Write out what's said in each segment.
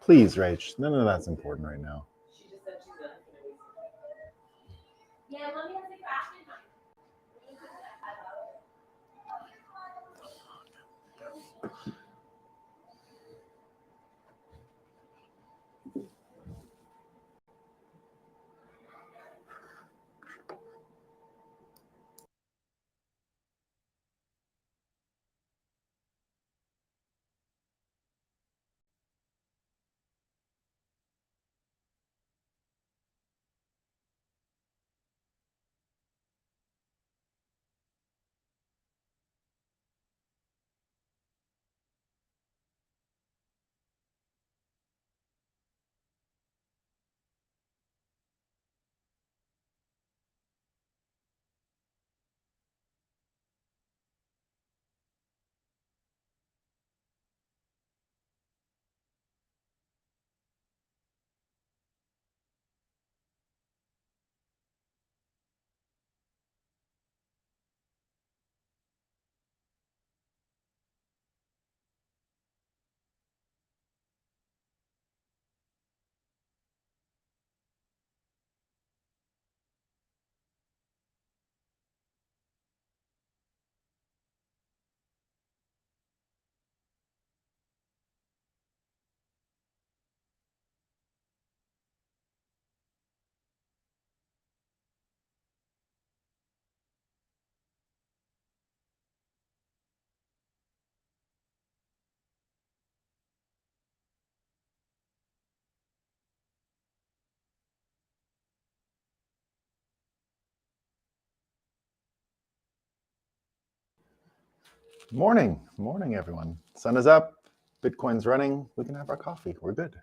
Please, Rach. None of that's important right now. Morning, everyone. Sun is up, Bitcoin's running. We can have our coffee. We're good.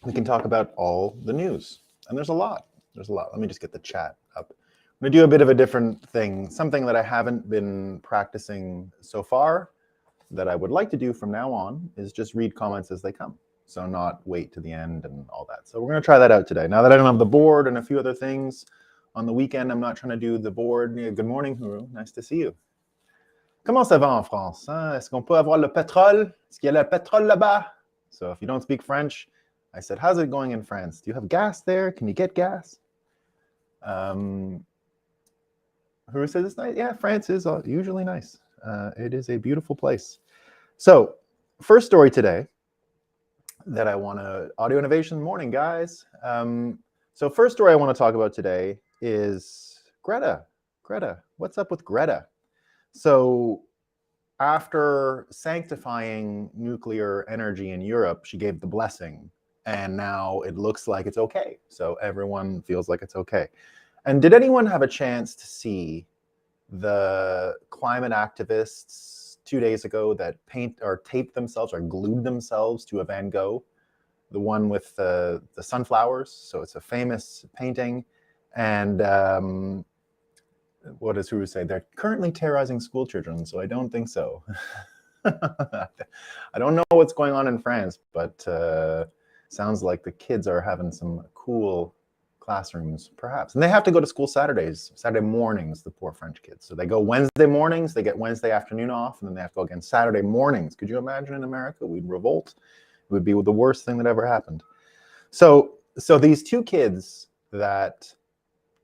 We can talk about all the news, and there's a lot. Let me just get the chat up. I'm gonna do a bit of a different thing, something that I haven't been practicing so far, that I would like to do from now on, is just read comments as they come. So not wait to the end and all that. So we're gonna try that out today. Now that I don't have the board and a few other things, on the weekend, I'm not trying to do the board. Good morning, Huru. Nice to see you. Comment ça va en France? Est-ce qu'on peut avoir le pétrole? Est-ce qu'il y a le pétrole là-bas? So if you don't speak French, I said, how's it going in France? Do you have gas there? Can you get gas? Huru says it's nice. Yeah, France is usually nice. It is a beautiful place. So first story today that I want to, Audio Innovation Morning, guys. So first story I want to talk about today is Greta. Greta, what's up with Greta? So after sanctifying nuclear energy in Europe, she gave the blessing, and now it looks like it's okay. So everyone feels like it's okay. And did anyone have a chance to see the climate activists 2 days ago that taped themselves or glued themselves to a Van Gogh, the one with the sunflowers? So it's a famous painting. And what does Huru say? They're currently terrorizing school children, so I don't think so. I don't know what's going on in France, but sounds like the kids are having some cool classrooms, perhaps. And they have to go to school Saturday mornings, the poor French kids. So they go Wednesday mornings, they get Wednesday afternoon off, and then they have to go again Saturday mornings. Could you imagine in America? We'd revolt. It would be the worst thing that ever happened. So these two kids that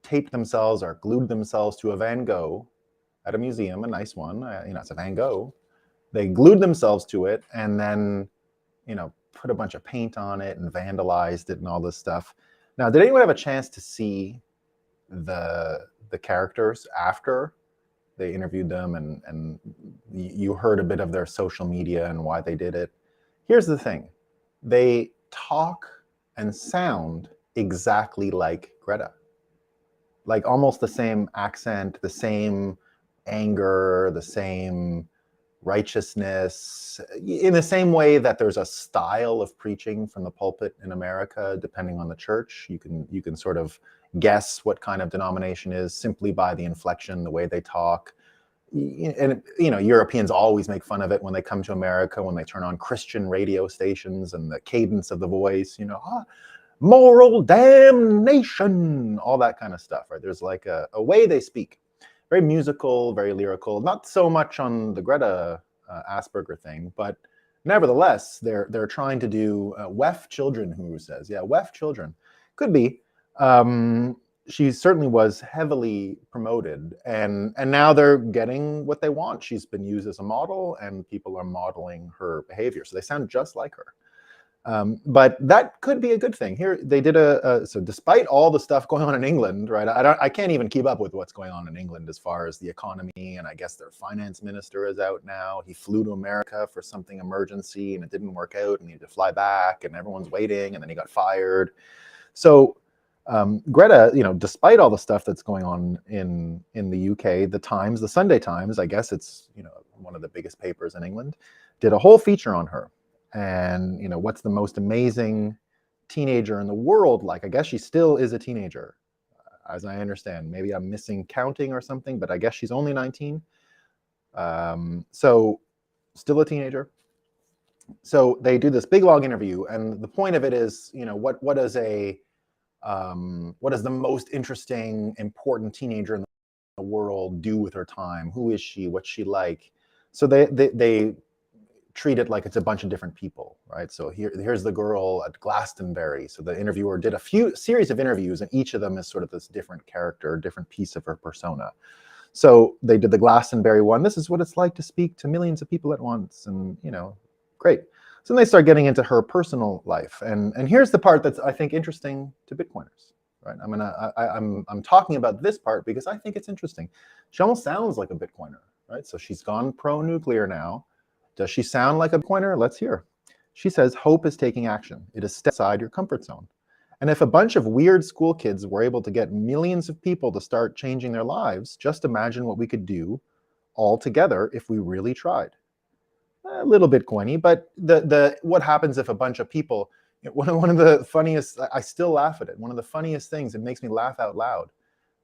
taped themselves or glued themselves to a Van Gogh at a museum, a nice one, it's a Van Gogh. They glued themselves to it and then, put a bunch of paint on it and vandalized it and all this stuff. Now, did anyone have a chance to see the characters after they interviewed them and you heard a bit of their social media and why they did it? Here's the thing. They talk and sound exactly like Greta. Like almost the same accent, the same anger, the same righteousness, in the same way that there's a style of preaching from the pulpit in America, depending on the church. You can sort of guess what kind of denomination is simply by the inflection, the way they talk. And Europeans always make fun of it when they come to America, when they turn on Christian radio stations and the cadence of the voice, moral damnation, all that kind of stuff, right? There's like a way they speak, very musical, very lyrical, not so much on the Greta Asperger thing, but Nevertheless, they're trying to do WEF children. Who says, yeah, WEF children could be. She certainly was heavily promoted, and now they're getting what they want. She's been used as a model, and people are modeling her behavior, so they sound just like her. But that could be a good thing. Here they did so despite all the stuff going on in England, right? I can't even keep up with what's going on in England as far as the economy, and I guess their finance minister is out now. He flew to America for something emergency, and it didn't work out, and he had to fly back, and everyone's waiting, and then he got fired. So Greta, despite all the stuff that's going on in the UK, the Times, the Sunday Times, I guess it's one of the biggest papers in England, did a whole feature on her. And what's the most amazing teenager in the world like? I guess she still is a teenager, as I understand. Maybe I'm missing counting or something, but I guess she's only 19. So still a teenager. So they do this big long interview, and the point of it is, what is the most interesting, important teenager in the world do with her time? Who is she? What's she like? So they treat it like it's a bunch of different people, right? So here's the girl at Glastonbury. So the interviewer did a series of interviews, and each of them is sort of this different character, different piece of her persona. So they did the Glastonbury one. This is what it's like to speak to millions of people at once, and great. So then they start getting into her personal life, and here's the part that's, I think, interesting to Bitcoiners, right? I'm talking about this part because I think it's interesting. She almost sounds like a Bitcoiner, right? So she's gone pro-nuclear now. Does she sound like a Bitcoiner? Let's hear. She says, hope is taking action. It is step outside your comfort zone. And if a bunch of weird school kids were able to get millions of people to start changing their lives, just imagine what we could do all together if we really tried. A little Bitcoiny, but what happens if a bunch of people, one of the funniest, I still laugh at it, one of the funniest things, it makes me laugh out loud,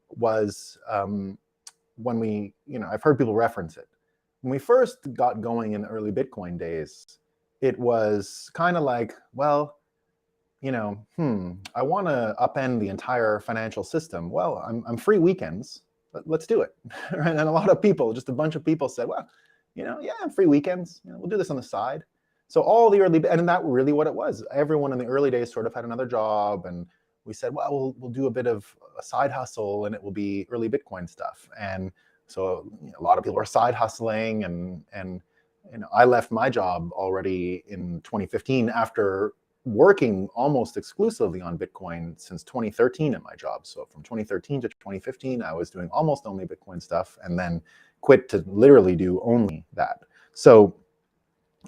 was when we, I've heard people reference it. When we first got going in the early Bitcoin days, it was kind of like, well, I want to upend the entire financial system. Well, I'm free weekends, but let's do it. Right? And a lot of people, just a bunch of people said, well, yeah, I'm free weekends. We'll do this on the side. So all the early, and that really what it was. Everyone in the early days sort of had another job, and we said, well, we'll do a bit of a side hustle, and it will be early Bitcoin stuff. And so a lot of people were side hustling, and I left my job already in 2015 after working almost exclusively on Bitcoin since 2013 at my job. So from 2013 to 2015, I was doing almost only Bitcoin stuff, and then quit to literally do only that. So,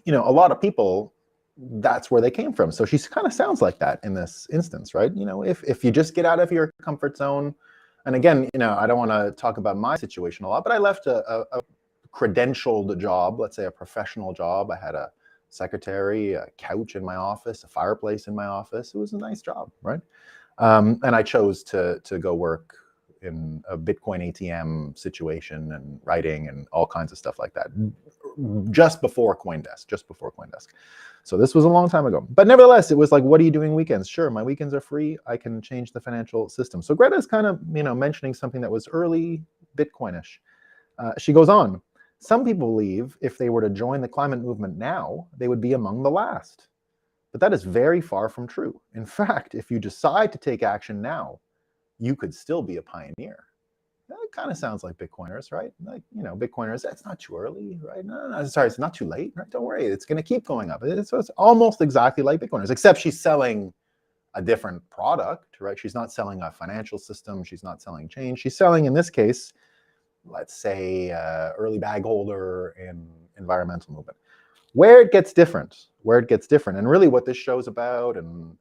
a lot of people, that's where they came from. So she kind of sounds like that in this instance, right? If you just get out of your comfort zone, and again, I don't want to talk about my situation a lot, but I left a credentialed job, let's say a professional job. I had a secretary, a couch in my office, a fireplace in my office. It was a nice job, right? And I chose to go work in a Bitcoin ATM situation and writing and all kinds of stuff like that, just before CoinDesk. So this was a long time ago. But nevertheless, it was like, what are you doing weekends? Sure, my weekends are free. I can change the financial system. So Greta is kind of, mentioning something that was early Bitcoinish. She goes on, some people believe if they were to join the climate movement now, they would be among the last. But that is very far from true. In fact, if you decide to take action now, you could still be a pioneer. That kind of sounds like Bitcoiners, right? Like, Bitcoiners, it's not too early, right? No, sorry, it's not too late, right? Don't worry, it's going to keep going up. It's almost exactly like Bitcoiners, except she's selling a different product, right? She's not selling a financial system. She's not selling change. She's selling, in this case, let's say, early bag holder in environmental movement. Where it gets different, and really what this show's about, and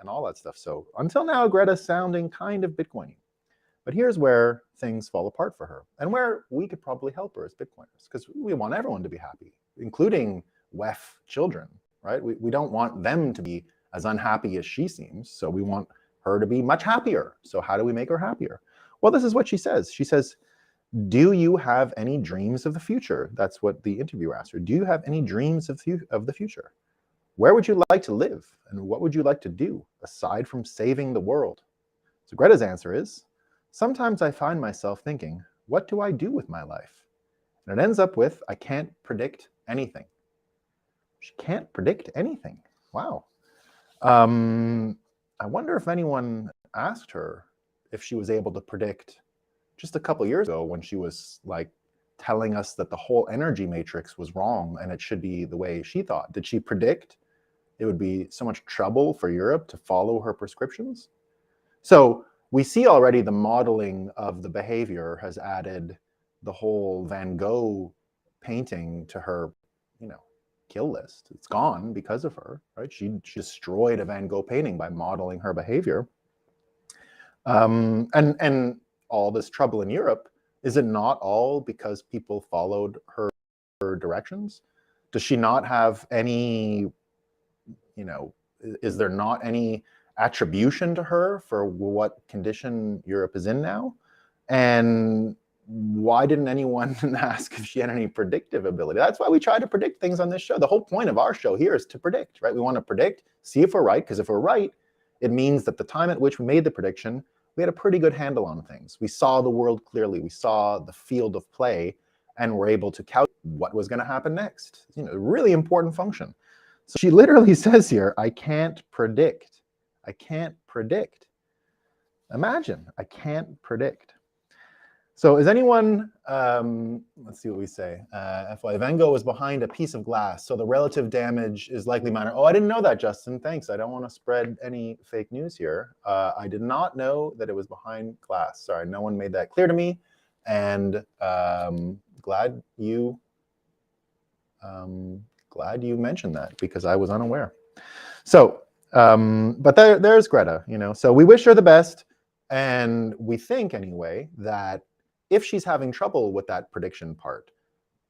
all that stuff. So until now, Greta's sounding kind of Bitcoiny. But here's where things fall apart for her, and where we could probably help her as Bitcoiners, because we want everyone to be happy, including WEF children, right? We don't want them to be as unhappy as she seems, so we want her to be much happier. So how do we make her happier? Well, this is what she says. She says, do you have any dreams of the future? That's what the interviewer asked her. Do you have any dreams of the future? Where would you like to live? And what would you like to do aside from saving the world? So Greta's answer is, sometimes I find myself thinking, what do I do with my life? And it ends up with, I can't predict anything. She can't predict anything. Wow. I wonder if anyone asked her if she was able to predict just a couple years ago when she was like telling us that the whole energy matrix was wrong and it should be the way she thought. Did she predict it would be so much trouble for Europe to follow her prescriptions? So we see already the modeling of the behavior has added the whole Van Gogh painting to her, kill list. It's gone because of her, right? She destroyed a Van Gogh painting by modeling her behavior. And all this trouble in Europe, is it not all because people followed her directions? Does she not have any, is there not any attribution to her for what condition Europe is in now? And why didn't anyone ask if she had any predictive ability? That's why we try to predict things on this show. The whole point of our show here is to predict, right? We want to predict, see if we're right, because if we're right, it means that the time at which we made the prediction, we had a pretty good handle on things. We saw the world clearly. We saw the field of play, and were able to calculate what was going to happen next. A really important function. So she literally says here, I can't predict. I can't predict. Imagine, I can't predict. So is anyone, let's see what we say. FY, Van Gogh was behind a piece of glass, so the relative damage is likely minor. Oh, I didn't know that, Justin. Thanks. I don't want to spread any fake news here. I did not know that it was behind glass. Sorry, no one made that clear to me. And glad you mentioned that, because I was unaware. So, but there's Greta, So we wish her the best, and we think anyway that if she's having trouble with that prediction part,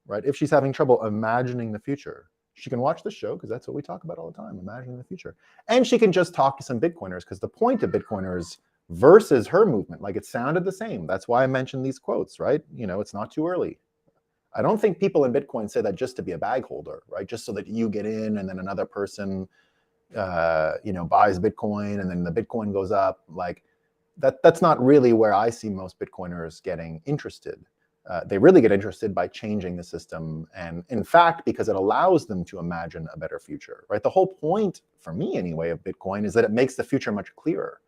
right? If she's having trouble imagining the future, she can watch the show, because that's what we talk about all the time, imagining the future. And she can just talk to some Bitcoiners, because the point of Bitcoiners versus her movement, like, it sounded the same. That's why I mentioned these quotes, right? It's not too early. I don't think people in Bitcoin say that just to be a bag holder, right? Just so that you get in and then another person, buys Bitcoin and then the Bitcoin goes up. Like, that's not really where I see most Bitcoiners getting interested. They really get interested by changing the system, and in fact, because it allows them to imagine a better future, right? The whole point, for me anyway, of Bitcoin is that it makes the future much clearer,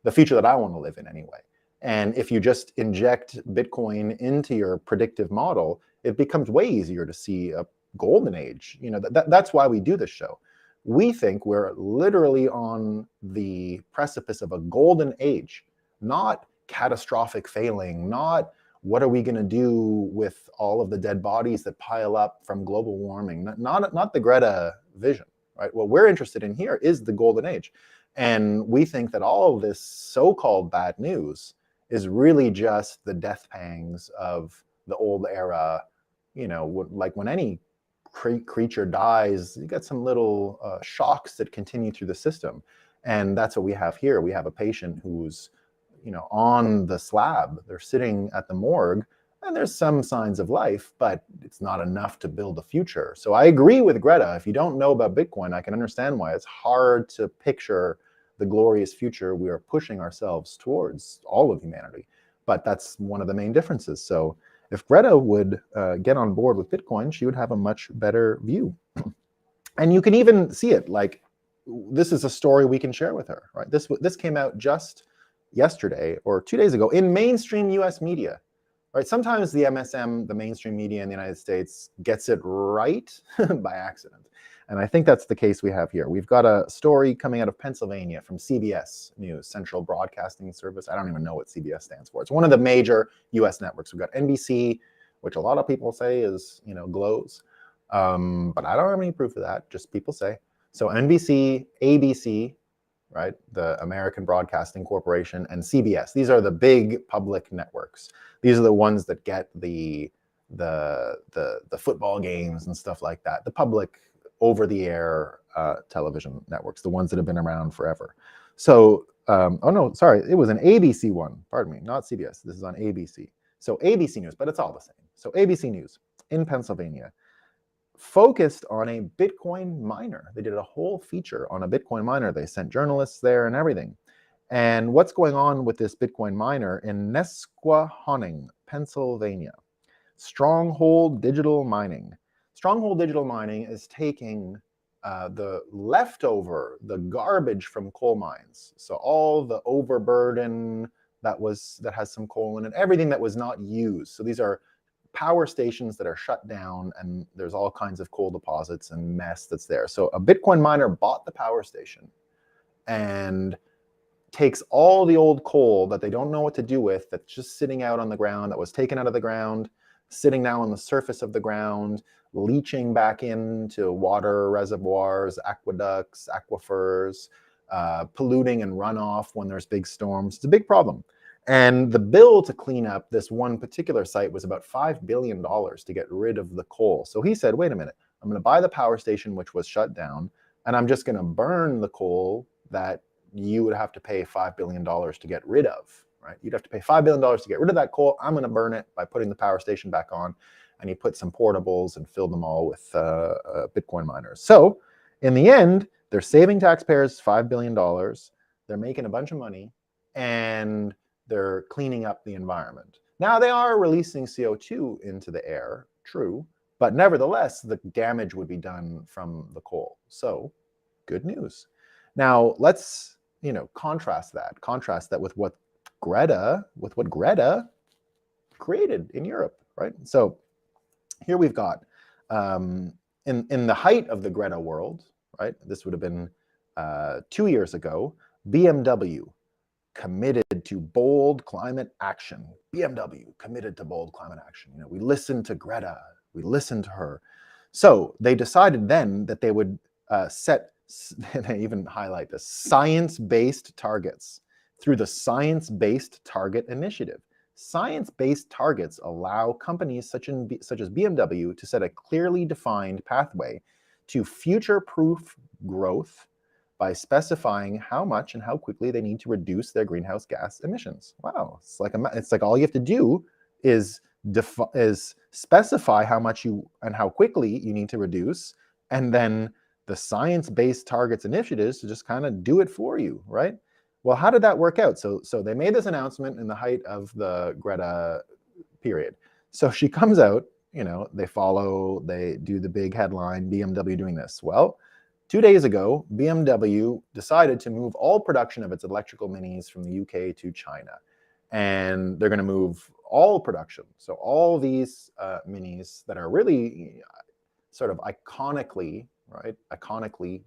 the future that I want to live in anyway. And if you just inject Bitcoin into your predictive model, it becomes way easier to see a golden age. That's why we do this show. We think we're literally on the precipice of a golden age, not catastrophic failing, not what are we going to do with all of the dead bodies that pile up from global warming, not the Greta vision, right? What we're interested in here is the golden age. And we think that all of this so-called bad news is really just the death pangs of the old era. Like when any creature dies, you get some little shocks that continue through the system. And that's what we have here. We have a patient who's, on the slab. They're sitting at the morgue, and there's some signs of life, but it's not enough to build a future. So I agree with Greta. If you don't know about Bitcoin, I can understand why it's hard to picture the glorious future we are pushing ourselves towards, all of humanity. But that's one of the main differences. So if Greta would get on board with Bitcoin, she would have a much better view. And you can even see it, like, this is a story we can share with her, right? This came out just yesterday or 2 days ago in mainstream US media, right? Sometimes the MSM, the mainstream media in the United States, gets it right by accident. And I think that's the case we have here. We've got a story coming out of Pennsylvania from CBS News, Central Broadcasting Service. I don't even know what CBS stands for. It's one of the major US networks. We've got NBC, which a lot of people say is, glows. But I don't have any proof of that, just people say. So NBC, ABC, right, the American Broadcasting Corporation, and CBS. These are the big public networks. These are the ones that get the football games and stuff like that. The public over-the-air television networks, the ones that have been around forever. So, oh no, sorry, it was an ABC one. Pardon me, not CBS. This is on ABC. So ABC News, but it's all the same. So ABC News in Pennsylvania focused on a Bitcoin miner. They did a whole feature on a Bitcoin miner. They sent journalists there and everything. And what's going on with this Bitcoin miner in Nesquehoning, Pennsylvania? Stronghold Digital Mining. Stronghold Digital Mining is taking the leftover, the garbage from coal mines. So all the overburden that has some coal in it, everything that was not used. So these are power stations that are shut down, and there's all kinds of coal deposits and mess that's there. So a Bitcoin miner bought the power station and takes all the old coal that they don't know what to do with, that's just sitting out on the ground, that was taken out of the ground, sitting now on the surface of the ground, leaching back into water reservoirs, aqueducts, aquifers, polluting and runoff when there's big storms. It's a big problem. And the bill to clean up this one particular site was about $5 billion to get rid of the coal. So he said, wait a minute, I'm going to buy the power station, which was shut down, and I'm just going to burn the coal that you would have to pay $5 billion to get rid of, right? You'd have to pay $5 billion to get rid of that coal. I'm going to burn it by putting the power station back on. And he put some portables and filled them all with Bitcoin miners. So in the end, they're saving taxpayers $5 billion. They're making a bunch of money, and they're cleaning up the environment. Now, they are releasing CO2 into the air, true, but nevertheless, the damage would be done from the coal. So good news. Now, let's, contrast that with what Greta created in Europe, right? So here we've got, in the height of the Greta world, right? This would have been 2 years ago, BMW committed to bold climate action. BMW committed to bold climate action. We listened to Greta, we listened to her. So they decided then that they would set, they even highlight this, science-based targets through the Science-Based Target Initiative. Science-based targets allow companies such as BMW to set a clearly defined pathway to future-proof growth by specifying how much and how quickly they need to reduce their greenhouse gas emissions. Wow, it's like all you have to do is specify how much and how quickly you need to reduce, and then the Science-Based Targets initiatives to just kind of do it for you, right? Well, how did that work out? So they made this announcement in the height of the Greta period. So she comes out, they do the big headline, BMW doing this. Well, 2 days ago, BMW decided to move all production of its electrical minis from the UK to China. And they're going to move all production. So all these minis that are really sort of iconically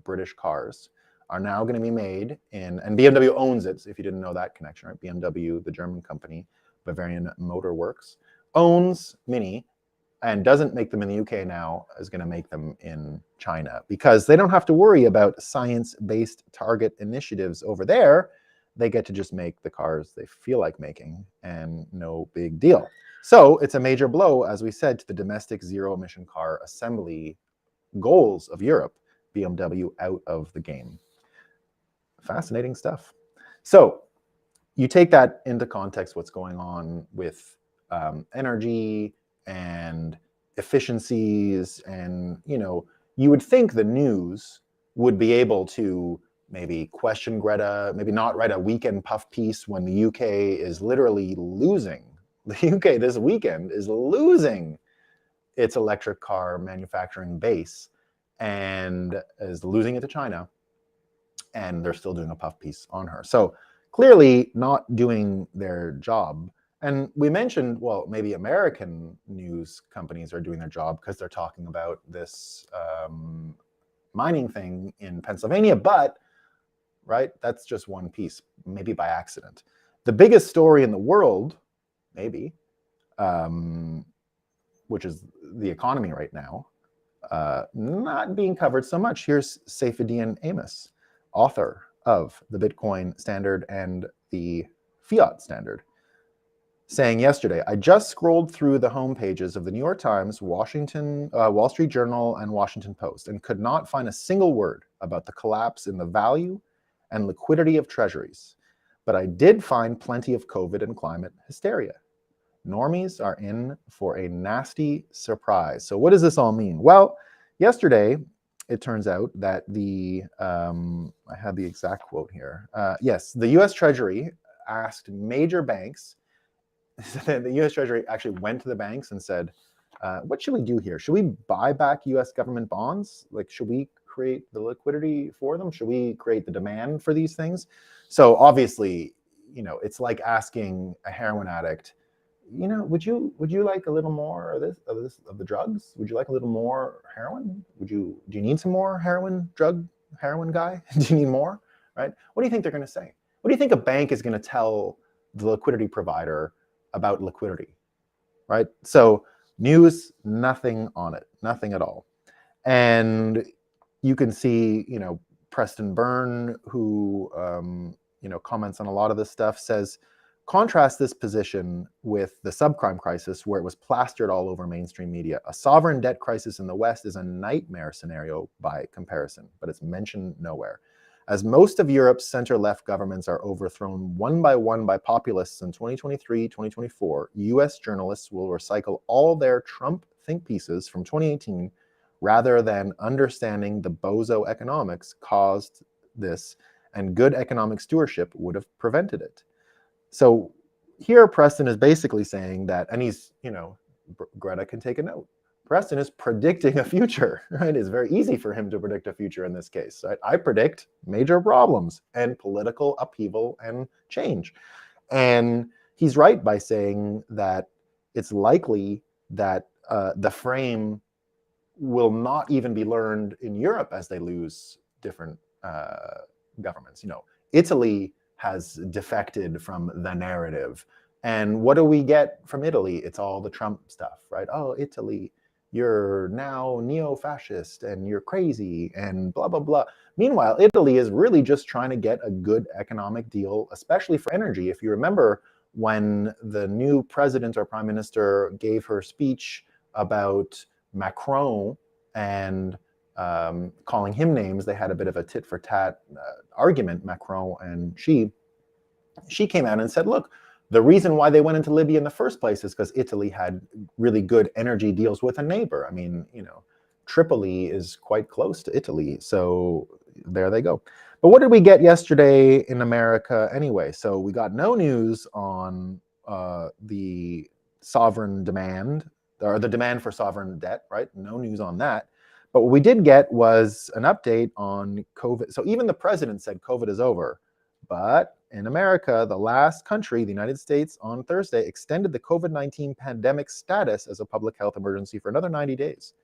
British cars are now going to be made in, and BMW owns it, if you didn't know that connection, right? BMW, the German company, Bavarian Motor Works, owns Mini and doesn't make them in the UK now, is going to make them in China, because they don't have to worry about science-based target initiatives over there. They get to just make the cars they feel like making, and no big deal. So it's a major blow, as we said, to the domestic zero-emission car assembly goals of Europe. BMW out of the game. Fascinating stuff. So you take that into context, what's going on with energy and efficiencies, and you would think the news would be able to maybe question Greta, maybe not write a weekend puff piece when the UK is literally losing. The UK this weekend is losing its electric car manufacturing base and is losing it to China, and they're still doing a puff piece on her. So clearly not doing their job. And we mentioned, well, maybe American news companies are doing their job because they're talking about this mining thing in Pennsylvania, but, right, that's just one piece, maybe by accident. The biggest story in the world, maybe, which is the economy right now, not being covered so much. Here's Saifedean Amos, author of the Bitcoin Standard and the Fiat Standard, saying yesterday, I just scrolled through the homepages of the New York Times, Wall Street Journal, and Washington Post, and could not find a single word about the collapse in the value and liquidity of treasuries. But I did find plenty of COVID and climate hysteria. Normies are in for a nasty surprise. So what does this all mean? Well, yesterday, it turns out that I have the exact quote here. Yes, the US Treasury asked major banks, the US Treasury actually went to the banks and said, what should we do here? Should we buy back US government bonds? Like, should we create the liquidity for them? Should we create the demand for these things? So obviously, it's like asking a heroin addict, would you like a little more of the drugs? Would you like a little more heroin? Do you need some more heroin guy? Do you need more? Right? What do you think they're going to say? What do you think a bank is going to tell the liquidity provider about liquidity? Right? So news, nothing on it, nothing at all. And you can see, Preston Byrne, who comments on a lot of this stuff, says, contrast this position with the subprime crisis, where it was plastered all over mainstream media. A sovereign debt crisis in the West is a nightmare scenario by comparison, but it's mentioned nowhere. As most of Europe's center-left governments are overthrown one by populists in 2023, 2024, US journalists will recycle all their Trump think pieces from 2018 rather than understanding the bozo economics caused this, and good economic stewardship would have prevented it. So here Preston is basically saying that, and he's, Greta can take a note. Preston is predicting a future, right? It's very easy for him to predict a future in this case. Right? I predict major problems and political upheaval and change. And he's right by saying that it's likely that the frame will not even be learned in Europe as they lose different governments. Italy has defected from the narrative. And what do we get from Italy? It's all the Trump stuff, right? Oh, Italy, you're now neo-fascist and you're crazy and blah, blah, blah. Meanwhile, Italy is really just trying to get a good economic deal, especially for energy. If you remember when the new president or prime minister gave her speech about Macron and calling him names, they had a bit of a tit for tat argument, Macron and she came out and said, look, the reason why they went into Libya in the first place is because Italy had really good energy deals with a neighbor. I mean, Tripoli is quite close to Italy, so there they go. But what did we get yesterday in America anyway? So we got no news on the sovereign demand, or the demand for sovereign debt, right? No news on that. But what we did get was an update on COVID. So even the president said COVID is over. But in America, the last country, the United States, on Thursday extended the COVID-19 pandemic status as a public health emergency for another 90 days.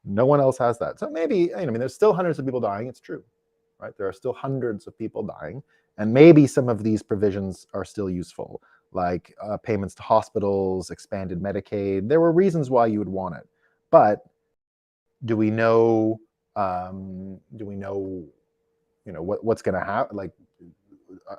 No one else has that. So maybe, there's still hundreds of people dying. It's true, right? There are still hundreds of people dying. And maybe some of these provisions are still useful, like payments to hospitals, expanded Medicaid. There were reasons why you would want it. But do we know, what's going to happen? Like,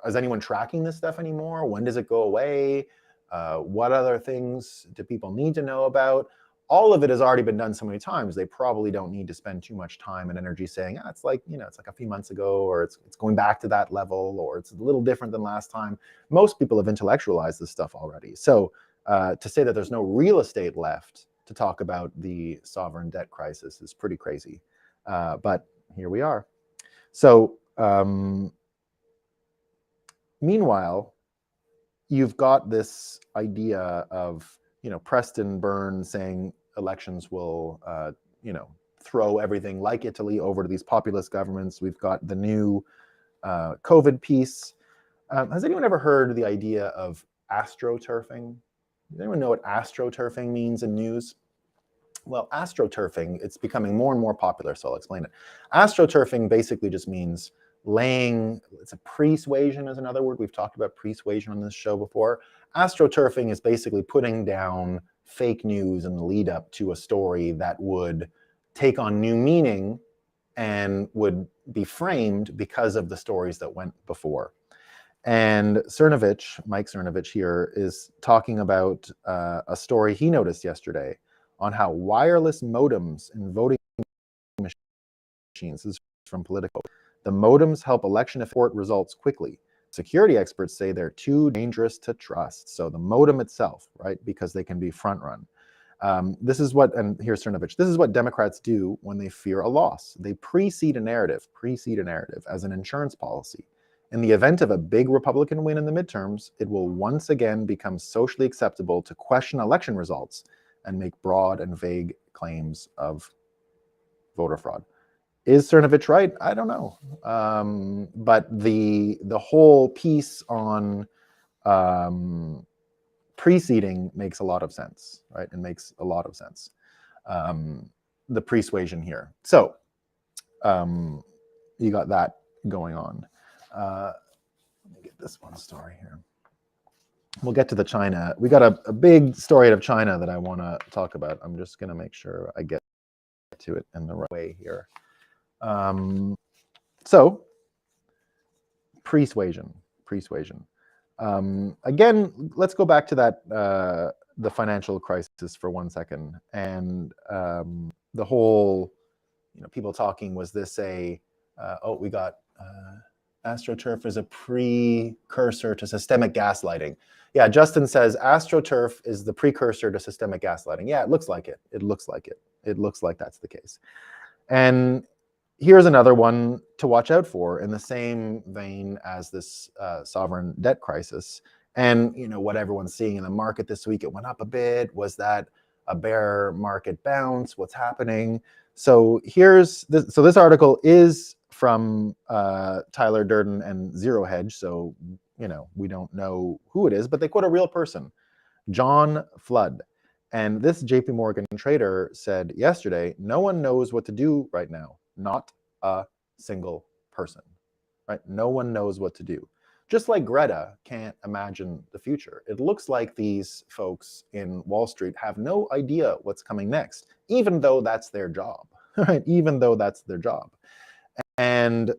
is anyone tracking this stuff anymore? When does it go away? What other things do people need to know about? All of it has already been done so many times. They probably don't need to spend too much time and energy saying, it's like, it's like a few months ago, or it's going back to that level, or it's a little different than last time. Most people have intellectualized this stuff already. So to say that there's no real estate left to talk about the sovereign debt crisis is pretty crazy. But here we are. So meanwhile, you've got this idea of, Preston Byrne saying elections will, throw everything like Italy over to these populist governments. We've got the new COVID piece. Has anyone ever heard the idea of astroturfing? Does anyone know what astroturfing means in news? Well, astroturfing, it's becoming more and more popular, so I'll explain it. Astroturfing basically just means it's a persuasion is another word. We've talked about persuasion on this show before. Astroturfing is basically putting down fake news in the lead up to a story that would take on new meaning and would be framed because of the stories that went before. And Mike Cernovich here, is talking about a story he noticed yesterday on how wireless modems in voting machines, this is from Politico, the modems help election report results quickly. Security experts say they're too dangerous to trust. So the modem itself, right, because they can be front run. This is what, and here's Cernovich, this is what Democrats do when they fear a loss. They precede a narrative as an insurance policy. In the event of a big Republican win in the midterms, it will once again become socially acceptable to question election results and make broad and vague claims of voter fraud. Is Cernovich right? I don't know. But the whole piece on preceding makes a lot of sense, right? It makes a lot of sense. The persuasion here. So you got that going on. Let me get this one story here. We'll get to the China. We got a big story out of China that I want to talk about. I'm just going to make sure I get to it in the right way here. So, persuasion. Again, let's go back to that the financial crisis for 1 second, and the whole, people talking, was this a we got astroturf is a precursor to systemic gaslighting. Yeah, Justin says astroturf is the precursor to systemic gaslighting. Yeah, it looks like it. It looks like it. It looks like that's the case. And here's another one to watch out for in the same vein as this sovereign debt crisis. And what everyone's seeing in the market this week, it went up a bit. Was that a bear market bounce? What's happening? So here's this. So this article is from Tyler Durden and Zero Hedge. So we don't know who it is, but they quote a real person, John Flood. And this JP Morgan trader said yesterday, no one knows what to do right now. Not a single person, right? No one knows what to do. Just like Greta can't imagine the future. It looks like these folks in Wall Street have no idea what's coming next, even though that's their job, right? Even though that's their job. And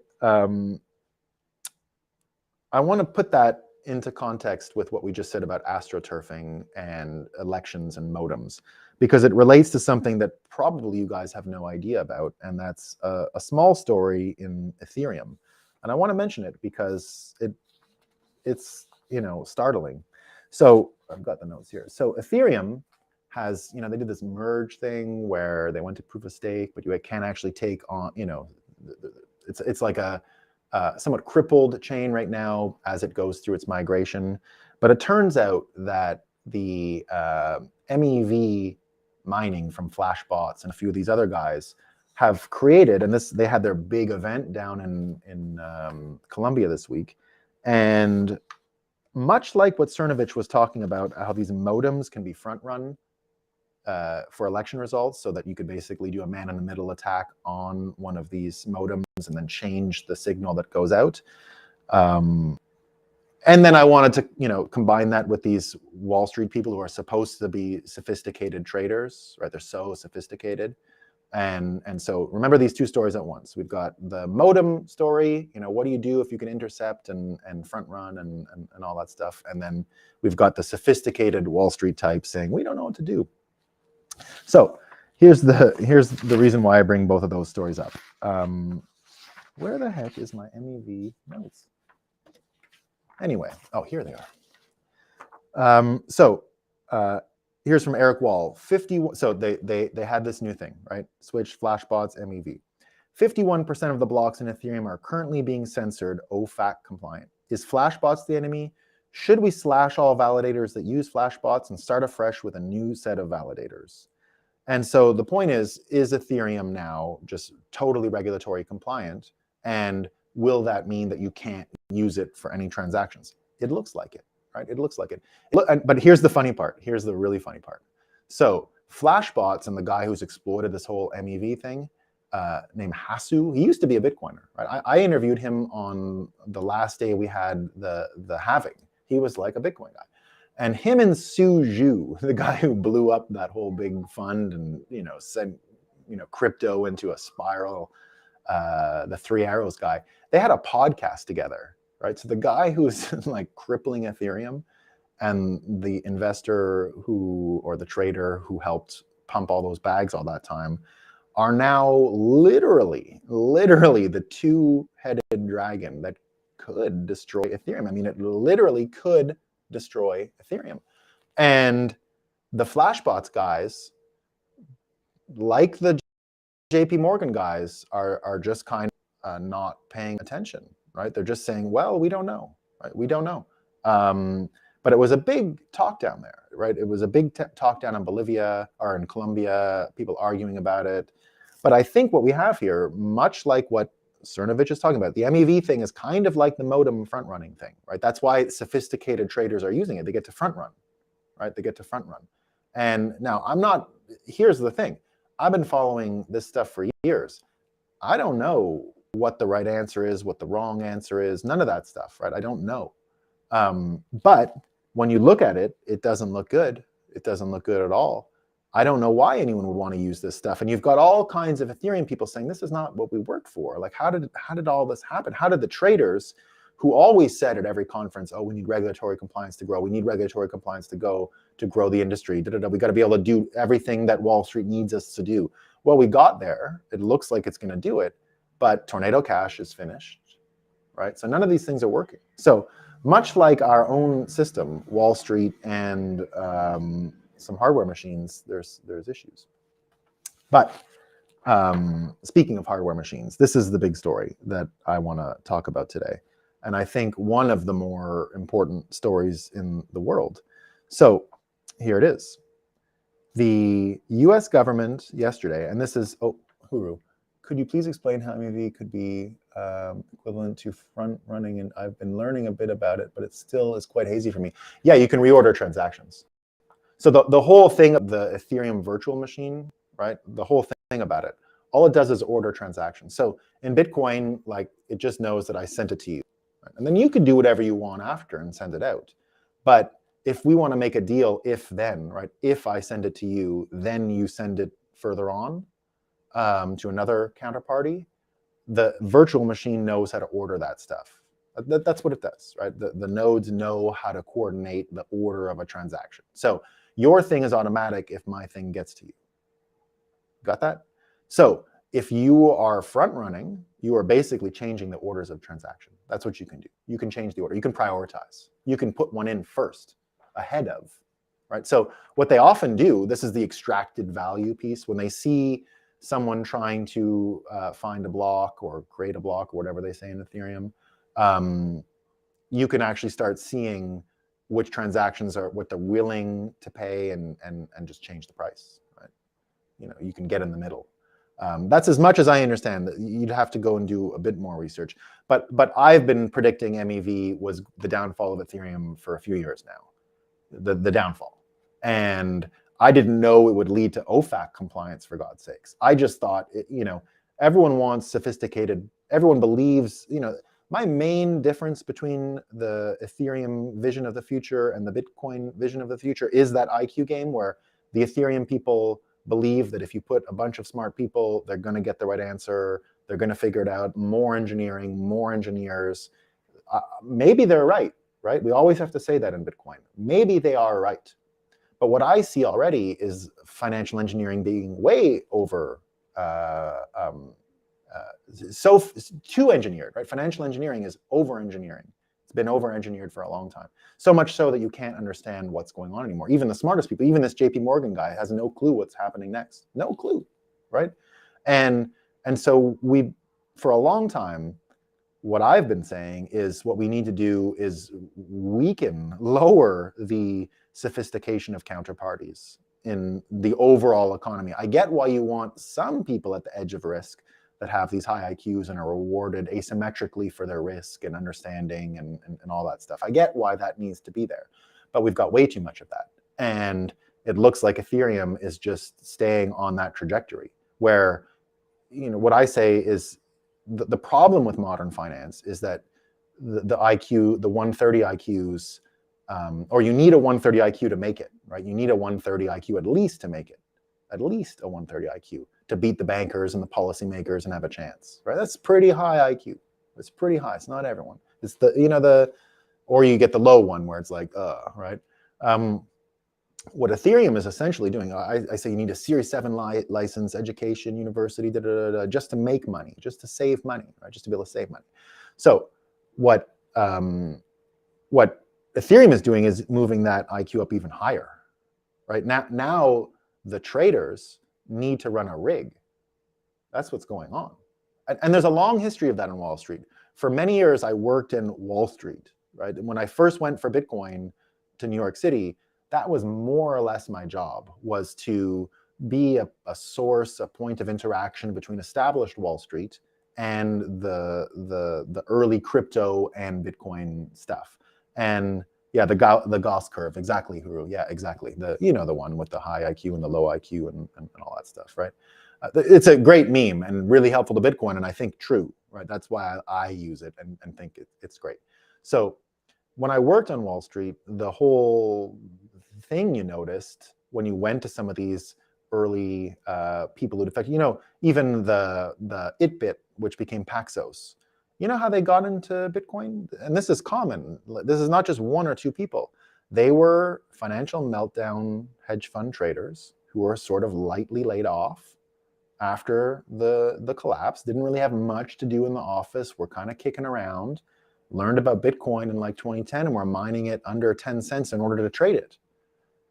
I want to put that into context with what we just said about astroturfing and elections and modems, because it relates to something that probably you guys have no idea about, and that's a small story in Ethereum. And I want to mention it because it's startling. So I've got the notes here. So Ethereum has, they did this merge thing where they went to proof of stake, but you can't actually take on, it's like a somewhat crippled chain right now as it goes through its migration. But it turns out that the MEV mining from Flashbots and a few of these other guys have created, and they had their big event down in Colombia this week. And much like what Cernovich was talking about, how these modems can be front run for election results, so that you could basically do a man-in-the-middle attack on one of these modems and then change the signal that goes out. And then I wanted to, combine that with these Wall Street people who are supposed to be sophisticated traders, right? They're so sophisticated. And so remember these two stories at once. We've got the modem story, what do you do if you can intercept and front run and all that stuff. And then we've got the sophisticated Wall Street type saying, we don't know what to do. So here's the reason why I bring both of those stories up. Where the heck is my MEV notes? Anyway, oh, here they are. Here's from Eric Wall. 51. So they had this new thing, right? Switch, Flashbots, MEV. 51% of the blocks in Ethereum are currently being censored OFAC compliant. Is Flashbots the enemy? Should we slash all validators that use Flashbots and start afresh with a new set of validators? And so the point is Ethereum now just totally regulatory compliant? And will that mean that you can't use it for any transactions? It looks like it, right? It looks like it. But here's the funny part. Here's the really funny part. So Flashbots and the guy who's exploited this whole MEV thing, named Hasu, he used to be a Bitcoiner, right? I interviewed him on the last day we had the halving. He was like a Bitcoin guy. And him and Su Zhu, the guy who blew up that whole big fund and sent crypto into a spiral, the Three Arrows guy, they had a podcast together, right? So the guy who's like crippling Ethereum and the investor or the trader who helped pump all those bags all that time are now literally the two-headed dragon that could destroy Ethereum. I mean, it literally could destroy Ethereum. And the Flashbots guys, like the JP Morgan guys, are just kind of not paying attention, right? They're just saying, well, we don't know, right? We don't know. But it was a big talk down there, right? It was a big talk down in Bolivia or in Colombia, people arguing about it. But I think what we have here, much like what Cernovich is talking about, the MEV thing is kind of like the modem front running thing, right? That's why sophisticated traders are using it. They get to front run, right? They get to front run. And now here's the thing. I've been following this stuff for years. I don't know what the right answer is, what the wrong answer is, none of that stuff, right? I don't know. But when you look at it, it doesn't look good. It doesn't look good at all. I don't know why anyone would want to use this stuff. And you've got all kinds of Ethereum people saying, this is not what we worked for. Like, how did all this happen? How did the traders who always said at every conference, oh, we need regulatory compliance to grow. We need regulatory compliance to grow the industry. We got to be able to do everything that Wall Street needs us to do. Well, we got there. It looks like it's going to do it, but Tornado Cash is finished, right? So none of these things are working. So much like our own system, Wall Street and some hardware machines, there's issues. But speaking of hardware machines, this is the big story that I want to talk about today. And I think one of the more important stories in the world. So here it is. The US government yesterday, and this is, Huru, could you please explain how MEV could be equivalent to front running? And I've been learning a bit about it, but it still is quite hazy for me. Yeah, you can reorder transactions. So the whole thing of the Ethereum virtual machine, right? The whole thing about it, all it does is order transactions. So in Bitcoin, like, it just knows that I sent it to you. Right? And then you can do whatever you want after and send it out. But if we want to make a deal, if then, right? If I send it to you, then you send it further on to another counterparty, the virtual machine knows how to order that stuff. That's what it does, right? The nodes know how to coordinate the order of a transaction. So your thing is automatic if my thing gets to you. Got that? So if you are front running, you are basically changing the orders of transaction. That's what you can do. You can change the order. You can prioritize. You can put one in first, ahead of, right? So what they often do, this is the extracted value piece, when they see someone trying to find a block or create a block or whatever they say in Ethereum, you can actually start seeing which transactions are what they're willing to pay and just change the price, right? You can get in the middle. That's as much as I understand. You'd have to go and do a bit more research. But I've been predicting MEV was the downfall of Ethereum for a few years now, the downfall. And I didn't know it would lead to OFAC compliance, for God's sakes. I just thought, everyone wants sophisticated, everyone believes, my main difference between the Ethereum vision of the future and the Bitcoin vision of the future is that IQ game, where the Ethereum people believe that if you put a bunch of smart people, they're going to get the right answer. They're going to figure it out. More engineering, more engineers. Maybe they're right? We always have to say that in Bitcoin. Maybe they are right. But what I see already is financial engineering being way over, too engineered, right? Financial engineering is over-engineering. It's been over-engineered for a long time. So much so that you can't understand what's going on anymore. Even the smartest people, even this JP Morgan guy has no clue what's happening next. No clue, right? And so for a long time, what I've been saying is what we need to do is lower the sophistication of counterparties in the overall economy. I get why you want some people at the edge of risk that have these high IQs and are rewarded asymmetrically for their risk and understanding and all that stuff. I get why that needs to be there, but we've got way too much of that. And it looks like Ethereum is just staying on that trajectory where, what I say is the problem with modern finance is that the IQ, the 130 IQs, or you need a 130 IQ to make it, right? You need a 130 IQ at least to make it, at least a 130 IQ to beat the bankers and the policymakers and have a chance, right? That's pretty high IQ. It's pretty high. It's not everyone. It's or you get the low one where it's like, right? What Ethereum is essentially doing, I say you need a Series 7 license, education, university, just to make money, just to save money, right? Just to be able to save money. So what Ethereum is doing is moving that IQ up even higher, right? Now the traders need to run a rig. That's what's going on. And there's a long history of that on Wall Street. For many years, I worked in Wall Street, right? And when I first went for Bitcoin to New York City, that was more or less my job, was to be a source, a point of interaction between established Wall Street and the early crypto and Bitcoin stuff. And yeah, the Gauss curve, exactly, Huru. Yeah, exactly. The one with the high IQ and the low IQ and all that stuff, right? It's a great meme and really helpful to Bitcoin, and I think true, right? That's why I use it and think it's great. So when I worked on Wall Street, the whole thing you noticed when you went to some of these early people who defected, even the ItBit, which became Paxos, you know how they got into Bitcoin? And this is common. This is not just one or two people. They were financial meltdown hedge fund traders who were sort of lightly laid off after the collapse, didn't really have much to do in the office, were kind of kicking around, learned about Bitcoin in like 2010 and were mining it under 10 cents in order to trade it.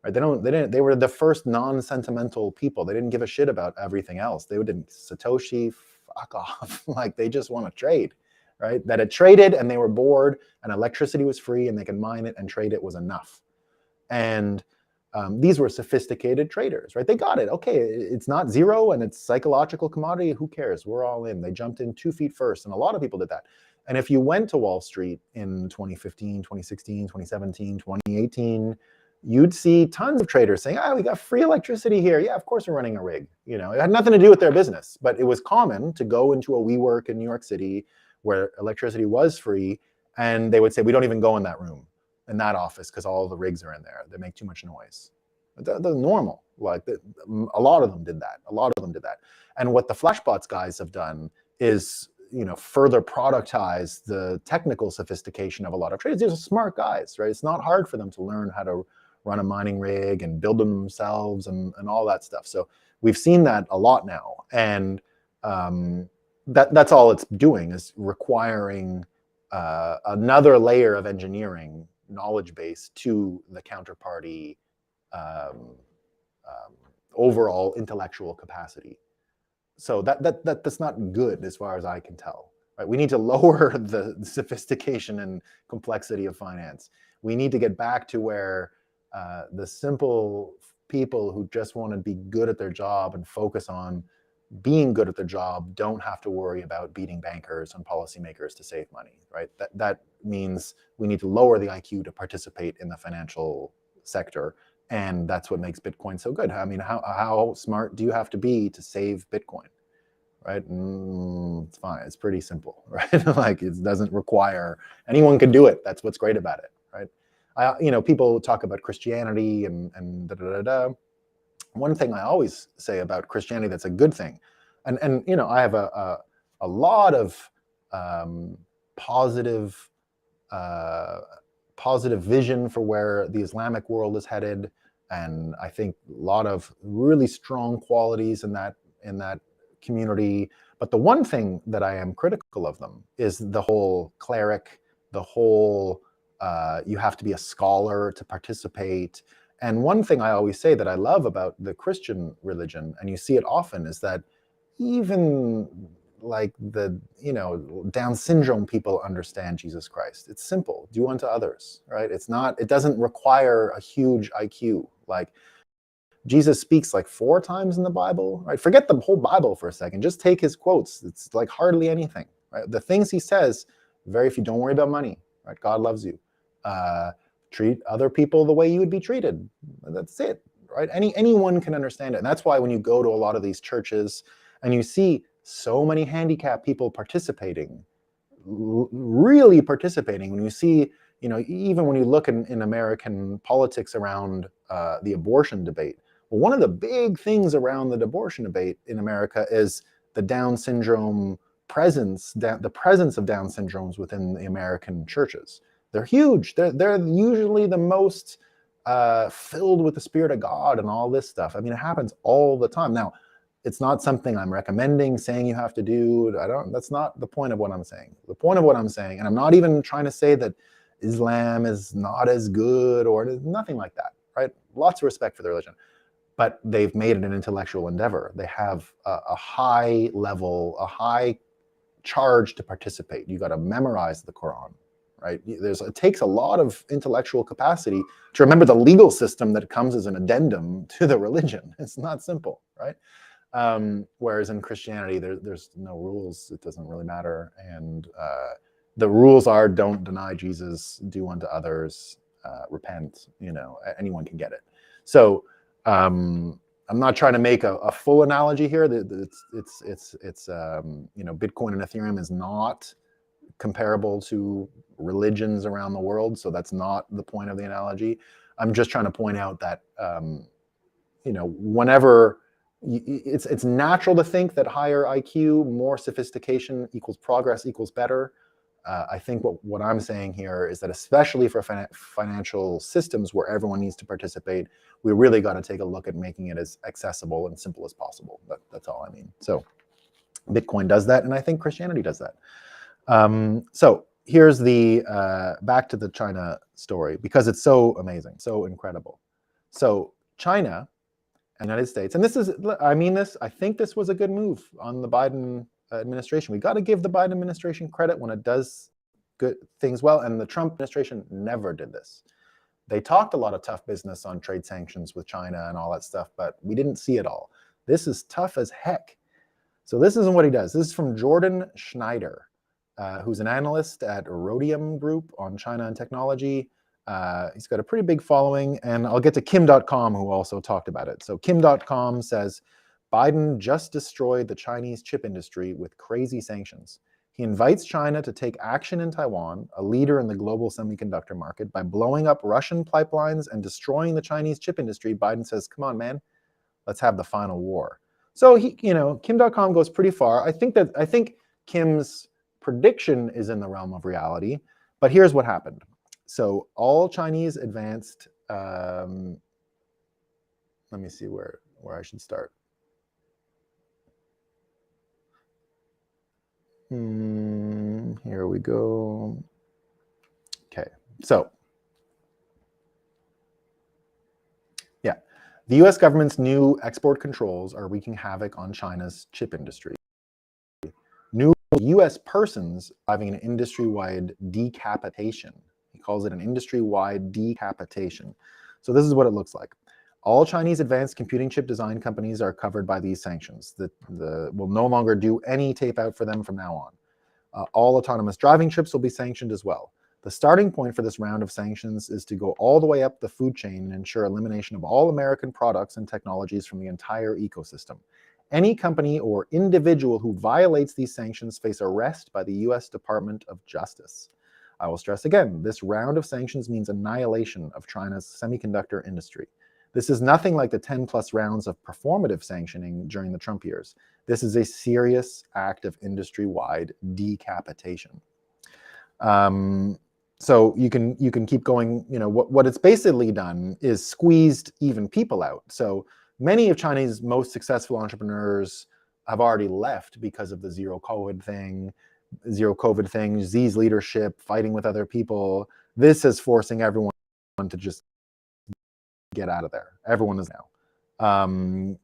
Right? They were the first non-sentimental people. They didn't give a shit about everything else. They didn't Satoshi, fuck off. Like they just want to trade, right? That it traded and they were bored and electricity was free and they could mine it and trade it was enough. And these were sophisticated traders, right? They got it. Okay, it's not zero and it's psychological commodity. Who cares? We're all in. They jumped in 2 feet first. And a lot of people did that. And if you went to Wall Street in 2015, 2016, 2017, 2018, you'd see tons of traders saying, we got free electricity here. Yeah, of course we're running a rig. It had nothing to do with their business, but it was common to go into a WeWork in New York City where electricity was free. And they would say, we don't even go in that room, in that office, because all the rigs are in there. They make too much noise. They're normal. A lot of them did that. And what the Flashbots guys have done is, further productize the technical sophistication of a lot of traders. These are smart guys, right? It's not hard for them to learn how to run a mining rig and build them themselves and all that stuff. So we've seen that a lot now. And that's all it's doing, is requiring another layer of engineering knowledge base to the counterparty overall intellectual capacity. So that's not good as far as I can tell. Right? We need to lower the sophistication and complexity of finance. We need to get back to where the simple people who just want to be good at their job and focus on being good at their job don't have to worry about beating bankers and policymakers to save money, right? That means we need to lower the IQ to participate in the financial sector. And that's what makes Bitcoin so good. I mean, how smart do you have to be to save Bitcoin, right? It's fine. It's pretty simple, right? Like it doesn't require, anyone can do it. That's what's great about it, right? People talk about Christianity and da-da-da-da. One thing I always say about Christianity that's a good thing, and I have a lot of positive vision for where the Islamic world is headed, and I think a lot of really strong qualities in that community. But the one thing that I am critical of them is the whole cleric, the whole you have to be a scholar to participate. And one thing I always say that I love about the Christian religion, and you see it often, is that even like the Down syndrome people understand Jesus Christ. It's simple. Do unto others, right? It doesn't require a huge IQ. Like Jesus speaks like 4 times in the Bible, right? Forget the whole Bible for a second. Just take his quotes. It's like hardly anything, right? The things he says, very few. Don't worry about money, right? God loves you. Treat other people the way you would be treated. That's it, right? Anyone can understand it. And that's why when you go to a lot of these churches and you see so many handicapped people participating, really participating, when you see, even when you look in American politics around the abortion debate, well, one of the big things around the abortion debate in America is the Down syndrome presence, the presence of Down syndromes within the American churches. They're huge. They're usually the most filled with the Spirit of God and all this stuff. I mean, it happens all the time. Now, it's not something I'm recommending, saying you have to do. That's not the point of what I'm saying. The point of what I'm saying, and I'm not even trying to say that Islam is not as good or nothing like that, right? Lots of respect for the religion. But they've made it an intellectual endeavor. They have a high level, a high charge to participate. You got to memorize the Quran. right? It takes a lot of intellectual capacity to remember the legal system that comes as an addendum to the religion. It's not simple, right? Whereas in Christianity, there's no rules. It doesn't really matter. And the rules are: don't deny Jesus, do unto others, repent. Anyone can get it. So I'm not trying to make a full analogy here. It's Bitcoin and Ethereum is not comparable to religions around the world. So that's not the point of the analogy. I'm just trying to point out that whenever it's natural to think that higher IQ, more sophistication equals progress equals better. I think what I'm saying here is that especially for financial systems where everyone needs to participate, we really got to take a look at making it as accessible and simple as possible. That's all I mean. So Bitcoin does that, and I think Christianity does that. So here's the back to the China story, because it's so amazing, so incredible. So China and the United States, and I think this was a good move on the Biden administration. We got to give the Biden administration credit when it does good things well, and the Trump administration never did this. They talked a lot of tough business on trade sanctions with China and all that stuff, but we didn't see it all. This is tough as heck. So this isn't what he does. This is from Jordan Schneider, who's an analyst at Rhodium Group on China and technology. He's got a pretty big following, and I'll get to Kim.com, who also talked about it. So Kim.com says, Biden just destroyed the Chinese chip industry with crazy sanctions. He invites China to take action in Taiwan, a leader in the global semiconductor market, by blowing up Russian pipelines and destroying the Chinese chip industry. Biden says, come on, man, let's have the final war. So Kim.com goes pretty far. I think Kim's prediction is in the realm of reality, but here's what happened. So all Chinese advanced, let me see where I should start. Here we go. Okay, so yeah, the US government's new export controls are wreaking havoc on China's chip industry. New US persons having an industry-wide decapitation. He calls it an industry-wide decapitation. So this is what it looks like. All Chinese advanced computing chip design companies are covered by these sanctions. Will no longer do any tape out for them from now on. All autonomous driving chips will be sanctioned as well. The starting point for this round of sanctions is to go all the way up the food chain and ensure elimination of all American products and technologies from the entire ecosystem. Any company or individual who violates these sanctions face arrest by the US Department of Justice. I will stress again, this round of sanctions means annihilation of China's semiconductor industry. This is nothing like the 10 plus rounds of performative sanctioning during the Trump years. This is a serious act of industry-wide decapitation. So you can keep going. What it's basically done is squeezed even people out. So many of China's most successful entrepreneurs have already left because of the zero COVID thing, Xi's leadership, fighting with other people. This is forcing everyone to just get out of there. Everyone is now.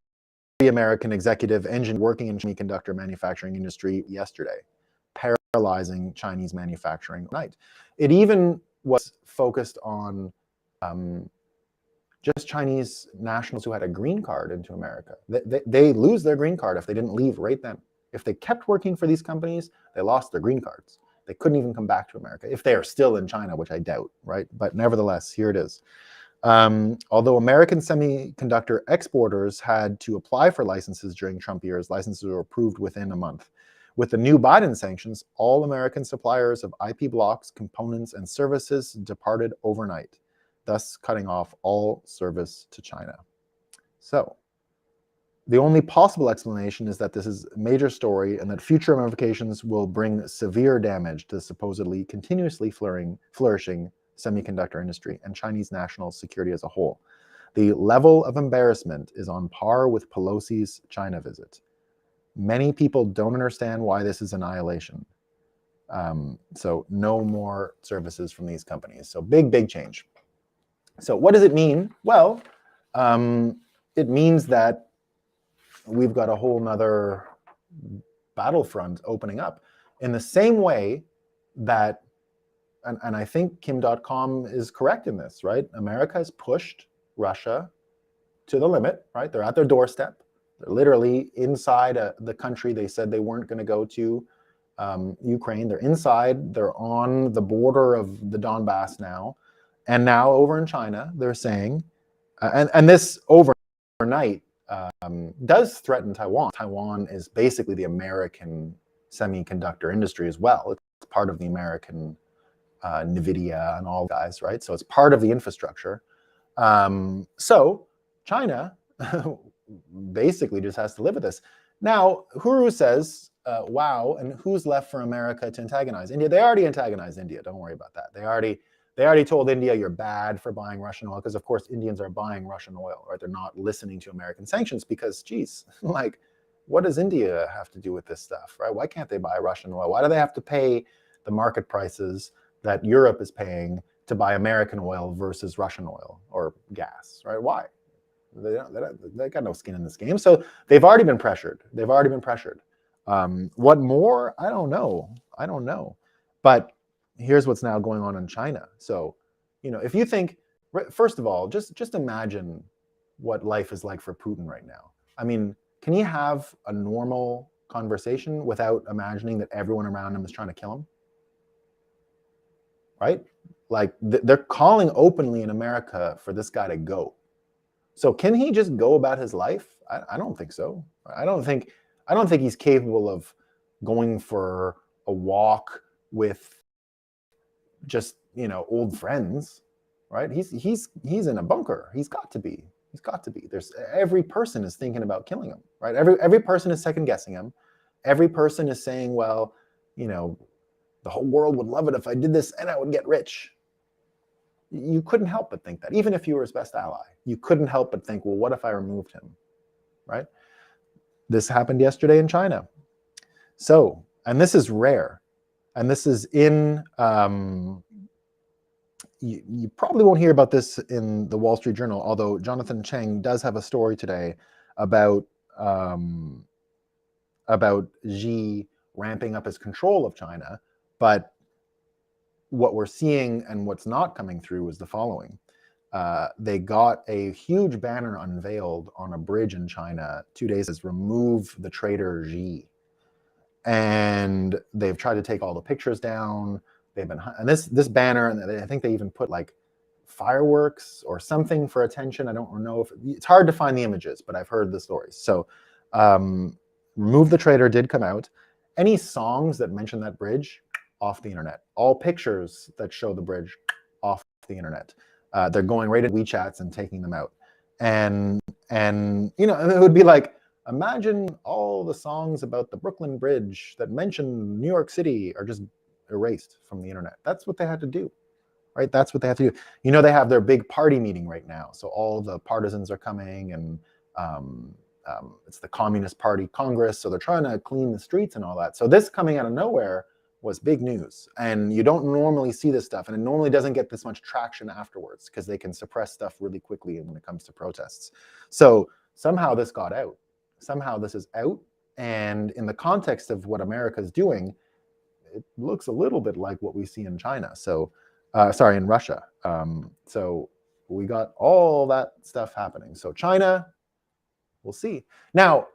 The American executive engine working in semiconductor manufacturing industry yesterday, paralyzing Chinese manufacturing overnight. It even was focused on just Chinese nationals who had a green card into America. They lose their green card if they didn't leave right then. If they kept working for these companies, they lost their green cards. They couldn't even come back to America if they are still in China, which I doubt, right? But nevertheless, here it is. Although American semiconductor exporters had to apply for licenses during Trump years, licenses were approved within a month. With the new Biden sanctions, all American suppliers of IP blocks, components, and services departed overnight, thus cutting off all service to China. So the only possible explanation is that this is a major story and that future ramifications will bring severe damage to the supposedly continuously flourishing semiconductor industry and Chinese national security as a whole. The level of embarrassment is on par with Pelosi's China visit. Many people don't understand why this is annihilation. So no more services from these companies. So big change. So what does it mean? Well, it means that we've got a whole nother battlefront opening up in the same way that and I think Kim.com is correct in this, right? America has pushed Russia to the limit, right? They're at their doorstep. They're literally inside the country they said they weren't going to go to, Ukraine. They're inside. They're on the border of the Donbass now. And now over in China, they're saying, and this overnight does threaten Taiwan. Taiwan is basically the American semiconductor industry as well. It's part of the American NVIDIA and all guys, right? So it's part of the infrastructure. So China basically just has to live with this. Now, Huru says, wow, and who's left for America to antagonize? India. They already antagonized India. Don't worry about that. They already told India you're bad for buying Russian oil, because of course Indians are buying Russian oil, right? They're not listening to American sanctions because, geez, like, what does India have to do with this stuff, right? Why can't they buy Russian oil? Why do they have to pay the market prices that Europe is paying to buy American oil versus Russian oil or gas, right? Why? They got no skin in this game. So they've already been pressured. What more? I don't know. But here's what's now going on in China. So, if you think, first of all, just imagine what life is like for Putin right now. I mean, can he have a normal conversation without imagining that everyone around him is trying to kill him? Right? Like they're calling openly in America for this guy to go. So can he just go about his life? I don't think so. I don't think he's capable of going for a walk with just old friends, right? He's in a bunker. He's got to be. There's every person is thinking about killing him, right? Every person is second guessing him. Every person is saying, well, the whole world would love it if I did this and I would get rich. You couldn't help but think that, even if you were his best ally. You couldn't help but think, well, what if I removed him, right? This happened yesterday in China. So, and this is rare. And this is in, you probably won't hear about this in the Wall Street Journal, although Jonathan Cheng does have a story today about Xi ramping up his control of China. But what we're seeing and what's not coming through is the following. They got a huge banner unveiled on a bridge in China 2 days as remove the traitor Xi. And they've tried to take all the pictures down. And this banner, and I think they even put like fireworks or something for attention. I don't know if it's hard to find the images, but I've heard the stories. So remove the traitor did come out. Any songs that mention that bridge, off the internet. All pictures that show the bridge, off the internet. They're going right at WeChats and taking them out. And it would be like, imagine all the songs about the Brooklyn Bridge that mention New York City are just erased from the internet. That's what they had to do, right? That's what they have to do. They have their big party meeting right now. So all the partisans are coming, and it's the Communist Party Congress. So they're trying to clean the streets and all that. So this coming out of nowhere was big news. And you don't normally see this stuff. And it normally doesn't get this much traction afterwards because they can suppress stuff really quickly when it comes to protests. So somehow this got out. Somehow this is out. And in the context of what America is doing, it looks a little bit like what we see in China. So, in Russia. So we got all that stuff happening. So China, we'll see. Now,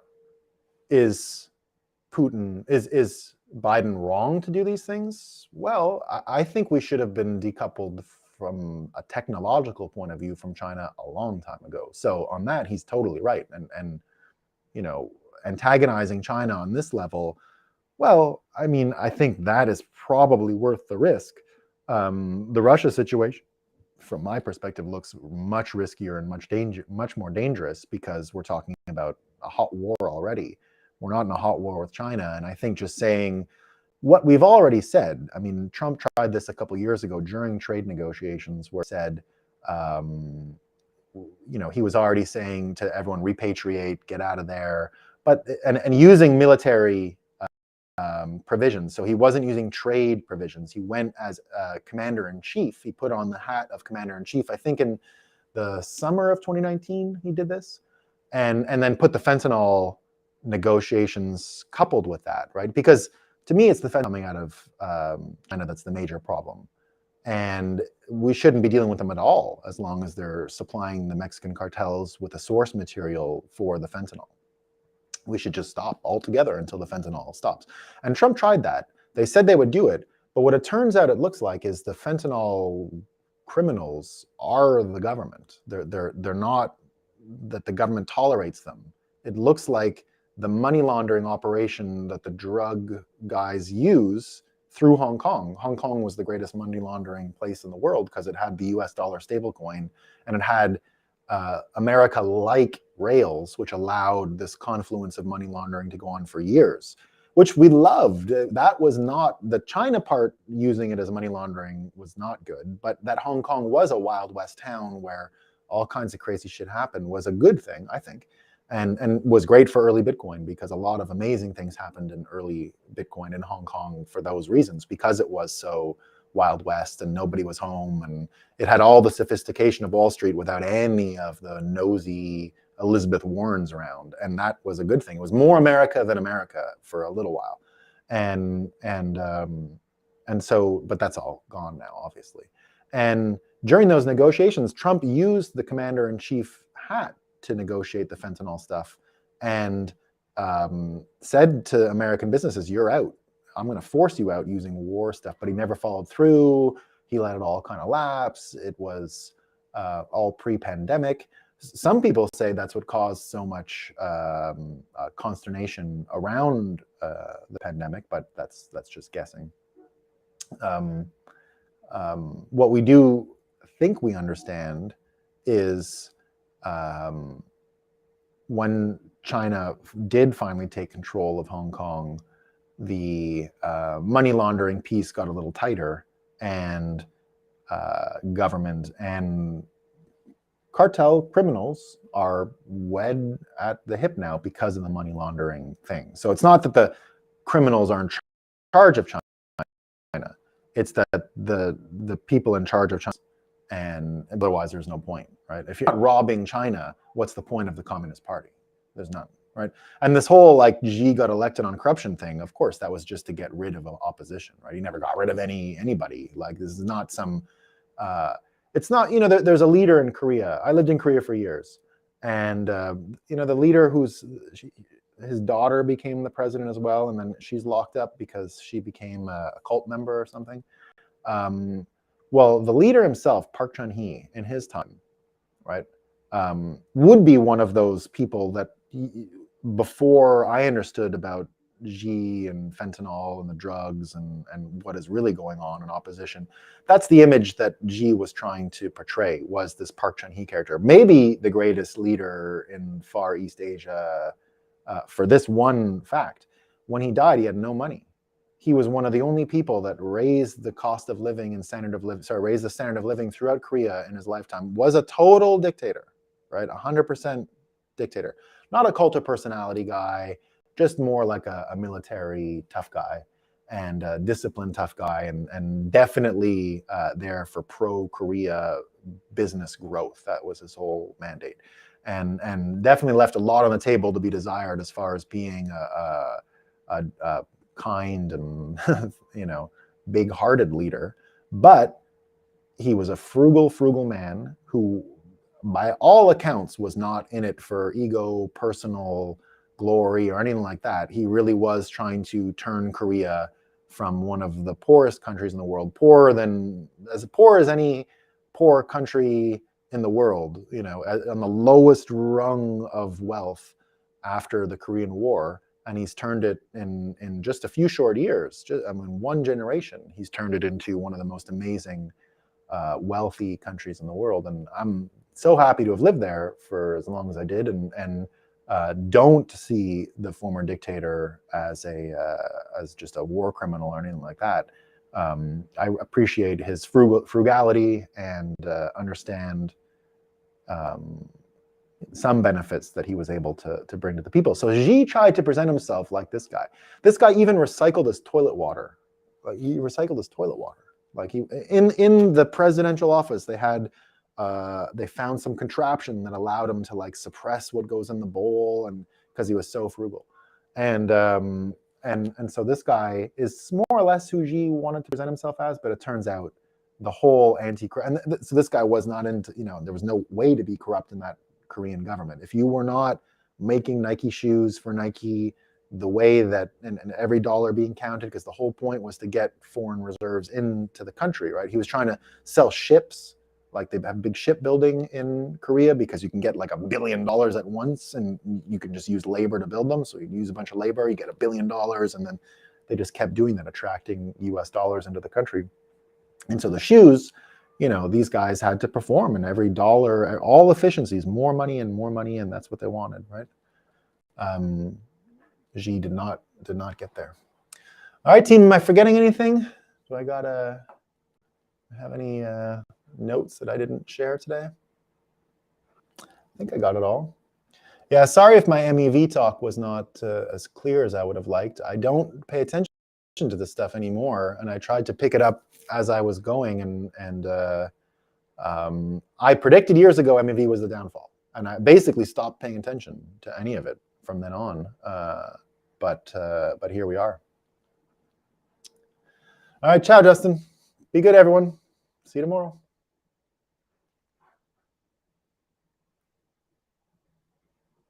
is Biden wrong to do these things? Well, I think we should have been decoupled from a technological point of view from China a long time ago. So on that, he's totally right. And antagonizing China on this level, well, I mean, I think that is probably worth the risk. The Russia situation, from my perspective, looks much riskier and much more dangerous because we're talking about a hot war already. We're not in a hot war with China. And I think just saying what we've already said, I mean, Trump tried this a couple of years ago during trade negotiations where he said, he was already saying to everyone, repatriate, get out of there, but and using military provisions. So he wasn't using trade provisions. He went as commander-in-chief. He put on the hat of commander-in-chief. I think in the summer of 2019, he did this, and then put the fentanyl negotiations coupled with that, right? Because to me, it's the fentanyl coming out of China that's the major problem. And we shouldn't be dealing with them at all as long as they're supplying the Mexican cartels with the source material for the fentanyl. We should just stop altogether until the fentanyl stops. And Trump tried that. They said they would do it, but what it turns out it looks like is the fentanyl criminals are the government. They're not that the government tolerates them. It looks like the money laundering operation that the drug guys use through Hong Kong. Hong Kong was the greatest money laundering place in the world because it had the US dollar stablecoin, and it had America-like rails, which allowed this confluence of money laundering to go on for years, which we loved. That was not, the China part using it as money laundering was not good, but that Hong Kong was a Wild West town where all kinds of crazy shit happened was a good thing, I think, and was great for early Bitcoin, because a lot of amazing things happened in early Bitcoin in Hong Kong for those reasons, because it was so Wild West and nobody was home, and it had all the sophistication of Wall Street without any of the nosy Elizabeth Warrens around, and that was a good thing. It was more America than America for a little while, and so, but that's all gone now, obviously. And during those negotiations, Trump used the commander-in-chief hat to negotiate the fentanyl stuff, and said to American businesses, "You're out. I'm going to force you out using war stuff." But he never followed through. He let it all kind of lapse. It was all pre-pandemic. Some people say that's what caused so much consternation around the pandemic, but that's just guessing. What we do think we understand is when China did finally take control of Hong Kong, the money laundering piece got a little tighter, and government and cartel criminals are wed at the hip now because of the money laundering thing. So it's not that the criminals are in charge of China, it's that the people in charge of China, and otherwise there's no point, right? If you're robbing China, what's the point of the Communist Party? There's none, right? And this whole like Xi got elected on corruption thing, of course, that was just to get rid of opposition, right? He never got rid of anybody. Like, this is not some, it's not, you know, there's a leader in Korea. I lived in Korea for years. And, you know, the leader his daughter became the president as well. And then she's locked up because she became a cult member or something. Well, the leader himself, Park Chung-hee, in his time, right, would be one of those people that, before I understood about Xi and fentanyl and the drugs and what is really going on in opposition, that's the image that Xi was trying to portray, was this Park Chung-hee character. Maybe the greatest leader in Far East Asia, for this one fact. When he died, he had no money. He was one of the only people that raised the cost of living and raised the standard of living throughout Korea in his lifetime. Was a total dictator, right? 100% dictator. Not a cult of personality guy, just more like a military tough guy, and a disciplined tough guy, and definitely there for pro-Korea business growth. That was his whole mandate. And definitely left a lot on the table to be desired as far as being a kind and you know, big-hearted leader. But he was a frugal man who, by all accounts, was not in it for ego, personal glory, or anything like that. He really was trying to turn Korea from one of the poorest countries in the world, as poor as any poor country in the world, you know, on the lowest rung of wealth after the Korean War. And he's turned it in just a few short years, I mean, one generation, he's turned it into one of the most amazing, wealthy countries in the world. And I'm so happy to have lived there for as long as I did, and don't see the former dictator as just a war criminal or anything like that. I appreciate his frugality and understand some benefits that he was able to bring to the people. So Xi tried to present himself like this guy. This guy even recycled his toilet water. He recycled his toilet water. Like, he in the presidential office, they found some contraption that allowed him to like suppress what goes in the bowl, and because he was so frugal. And so this guy is more or less who Xi wanted to present himself as, but it turns out the whole and so this guy was not into, there was no way to be corrupt in that Korean government. If you were not making Nike shoes for Nike the way that, and every dollar being counted, because the whole point was to get foreign reserves into the country, right? He was trying to sell ships, like they have big shipbuilding in Korea, because you can get like $1 billion at once, and you can just use labor to build them. So you use a bunch of labor, you get $1 billion, and then they just kept doing that, attracting US dollars into the country. And so the shoes, these guys had to perform, and every dollar, all efficiencies, more money, and that's what they wanted, right? Xi did not get there. All right, team, am I forgetting anything? Do I have any notes that I didn't share today? I think I got it all. Yeah, sorry if my MEV talk was not as clear as I would have liked. I don't pay attention to this stuff anymore, and I tried to pick it up as I was going, and I predicted years ago MEV was the downfall, and I basically stopped paying attention to any of it from then on. But here we are. All right, ciao, Justin. Be good, everyone. See you tomorrow.